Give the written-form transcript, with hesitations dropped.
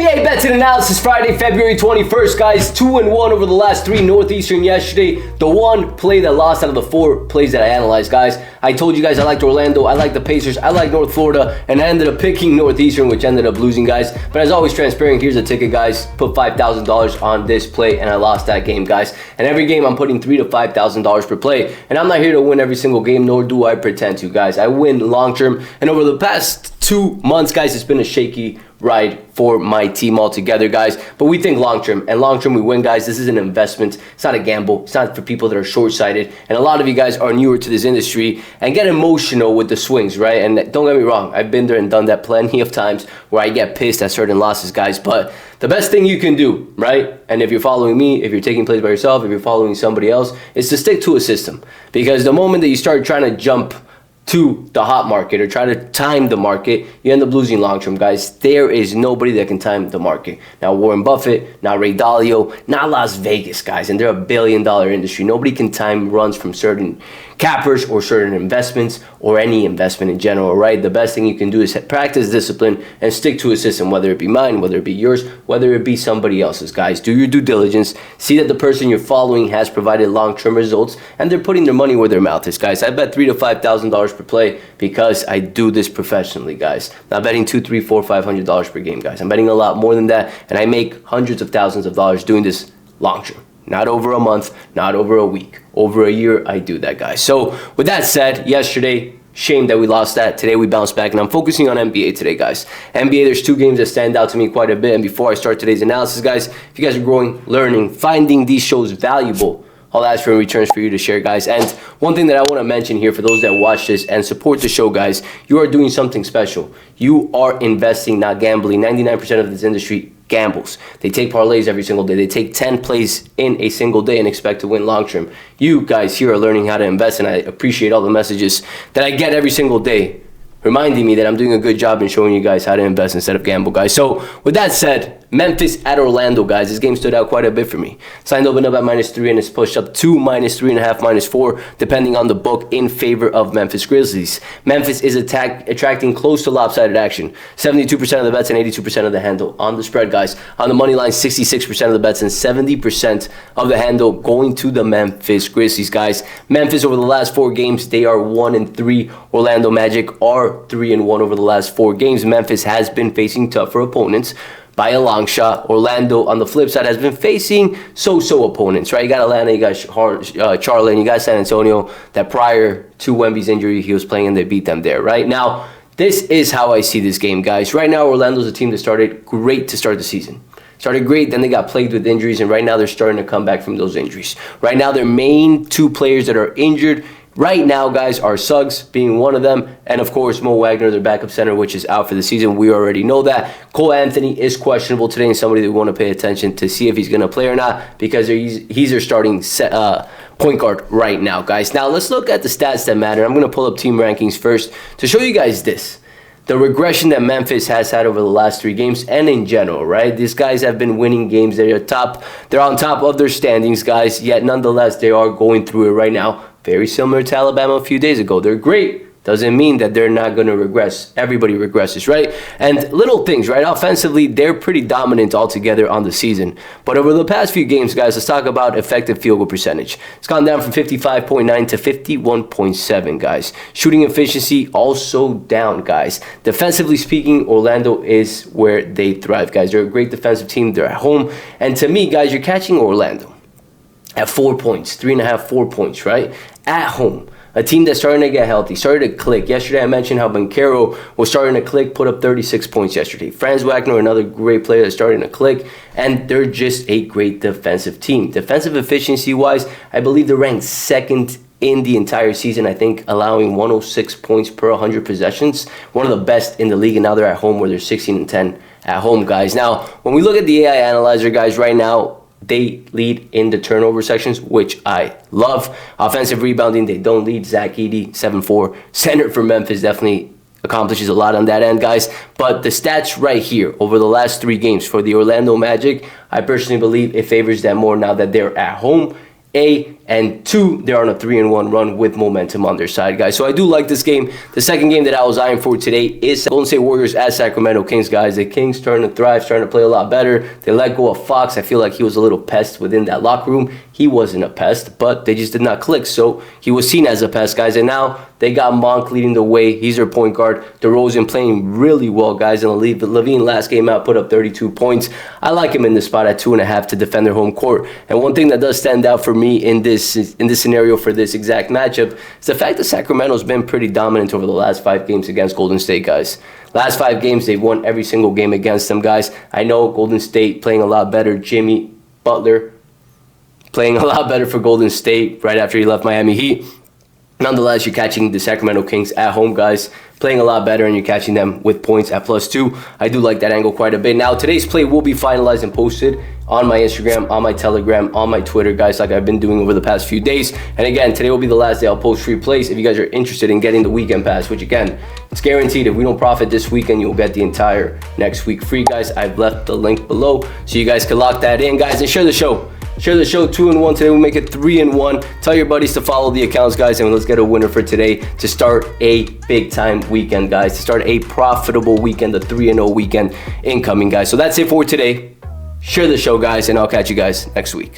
NBA bets and analysis Friday, February 21st, guys. 2-1 over the last 3. Northeastern yesterday. The one play that lost out of the 4 plays that I analyzed, guys. I told you guys I liked Orlando, I liked the Pacers, I liked North Florida, and I ended up picking Northeastern, which ended up losing, guys. But as always, transparent, here's a ticket, guys. Put $5,000 on this play, and I lost that game, guys. And every game, I'm putting $3,000 to $5,000 per play. And I'm not here to win every single game, nor do I pretend to, guys. I win long term, and over the past 2 months, guys, it's been a shaky ride for my team altogether, guys. But we think long term, and long term we win, guys. This is an investment. It's not a gamble. It's not for people that are short-sighted. And a lot of you guys are newer to this industry and get emotional with the swings, right? And don't get me wrong, I've been there and done that plenty of times where I get pissed at certain losses, guys. But the best thing you can do, right? And if you're following me, if you're taking plays by yourself, if you're following somebody else, is to stick to a system. Because the moment that you start trying to jump to the hot market or try to time the market, you end up losing long term, guys. There is nobody that can time the market. Not Warren Buffett, not Ray Dalio, not Las Vegas, guys. And they're a billion-dollar industry. Nobody can time runs from certain cappers or certain investments or any investment in general, right? The best thing you can do is practice discipline and stick to a system, whether it be mine, whether it be yours, whether it be somebody else's, guys. Do your due diligence. See that the person you're following has provided long-term results and they're putting their money where their mouth is, guys. I bet $3,000 to $5,000 per play because I do this professionally, guys. Not betting $200, $300, $400, $500 per game, guys. I'm betting a lot more than that, and I make hundreds of thousands of dollars doing this long-term. Not over a month, not over a week. Over a year, I do that, guys. So with that said, yesterday, shame that we lost that. Today we bounced back, and I'm focusing on NBA today, guys. NBA, there's 2 games that stand out to me quite a bit. And before I start today's analysis, guys, if you guys are growing, learning, finding these shows valuable, I'll ask for returns for you to share, guys. And one thing that I want to mention here for those that watch this and support the show, guys, you are doing something special. You are investing, not gambling. 99% of this industry gambles. They take parlays every single day. They take 10 plays in a single day and expect to win long term. You guys here are learning how to invest, and I appreciate all the messages that I get every single day reminding me that I'm doing a good job in showing you guys how to invest instead of gamble, guys. So with that said, Memphis at Orlando, guys. This game stood out quite a bit for me. Signed opened up at -3 and it's pushed up to -3.5, -4, depending on the book, in favor of Memphis Grizzlies. Memphis is attracting close to lopsided action. 72% of the bets and 82% of the handle on the spread, guys. On the money line, 66% of the bets and 70% of the handle going to the Memphis Grizzlies, guys. Memphis over the last 4 games, they are 1-3. Orlando Magic are 3-1 over the last 4 games. Memphis has been facing tougher opponents by a long shot. Orlando, on the flip side, has been facing so-so opponents, right? You got Atlanta, you got Charlotte, and you got San Antonio, that prior to Wemby's injury, he was playing and they beat them there, right? Now, this is how I see this game, guys. Right now, Orlando's a team that started great to start the season. Started great, then they got plagued with injuries, and right now they're starting to come back from those injuries. Right now, their main 2 players that are injured right now, guys, are Suggs being one of them, and of course Mo Wagner, their backup center, which is out for the season. We already know that. Cole Anthony is questionable today, and somebody that we want to pay attention to see if he's going to play or not, because he's their starting point guard right now, guys. Now let's look at the stats that matter. I'm going to pull up team rankings first to show you guys this. The regression that Memphis has had over the last 3 games and in general, right? These guys have been winning games. They're on top of their standings, guys, yet nonetheless they are going through it right now. Very similar to Alabama a few days ago. They're great. Doesn't mean that they're not going to regress. Everybody regresses, right? And little things, right? Offensively, they're pretty dominant altogether on the season. But over the past few games, guys, let's talk about effective field goal percentage. It's gone down from 55.9 to 51.7, guys. Shooting efficiency also down, guys. Defensively speaking, Orlando is where they thrive, guys. They're a great defensive team. They're at home. And to me, guys, you're catching Orlando at 4 points, 3.5, 4 points, right? At home. A team that's starting to get healthy, started to click. Yesterday I mentioned how Banchero was starting to click, put up 36 points yesterday. Franz Wagner, another great player that's starting to click, and they're just a great defensive team. Defensive efficiency-wise, I believe they're ranked 2nd in the entire season, I think, allowing 106 points per 100 possessions. One of the best in the league, and now they're at home where they're 16-10 at home, guys. Now, when we look at the AI analyzer, guys, right now, they lead in the turnover sections, which I love. Offensive rebounding, they don't lead. Zach Edey, 7'4", center for Memphis, definitely accomplishes a lot on that end, guys. But the stats right here over the last 3 games for the Orlando Magic, I personally believe it favors them more now that they're at home and 2, they're on a 3-1 run with momentum on their side, guys. So I do like this game. The second game that I was eyeing for today is Golden State Warriors at Sacramento Kings, guys. The Kings starting to thrive, starting to play a lot better. They let go of Fox. I feel like he was a little pest within that locker room. He wasn't a pest, but they just did not click. So he was seen as a pest, guys. And now they got Monk leading the way. He's their point guard. DeRozan playing really well, guys. And Levine last game out put up 32 points. I like him in this spot at 2.5 to defend their home court. And one thing that does stand out for me in this scenario for this exact matchup is the fact that Sacramento's been pretty dominant over the last 5 games against Golden State, guys. Last 5 games, they've won every single game against them, guys. I know Golden State playing a lot better. Jimmy Butler playing a lot better for Golden State right after he left Miami Heat. Nonetheless, you're catching the Sacramento Kings at home, guys, playing a lot better, and you're catching them with points at +2. I do like that angle quite a bit. Now, today's play will be finalized and posted on my Instagram, on my Telegram, on my Twitter, guys, like I've been doing over the past few days. And again, today will be the last day I'll post free plays. If you guys are interested in getting the weekend pass, which again, it's guaranteed. If we don't profit this weekend, you'll get the entire next week free, guys. I've left the link below so you guys can lock that in, guys, and share the show. Share the show. 2-1 today. We'll make it 3-1. Tell your buddies to follow the accounts, guys, and let's get a winner for today to start a big-time weekend, guys, to start a profitable weekend, the 3-0 weekend incoming, guys. So that's it for today. Share the show, guys, and I'll catch you guys next week.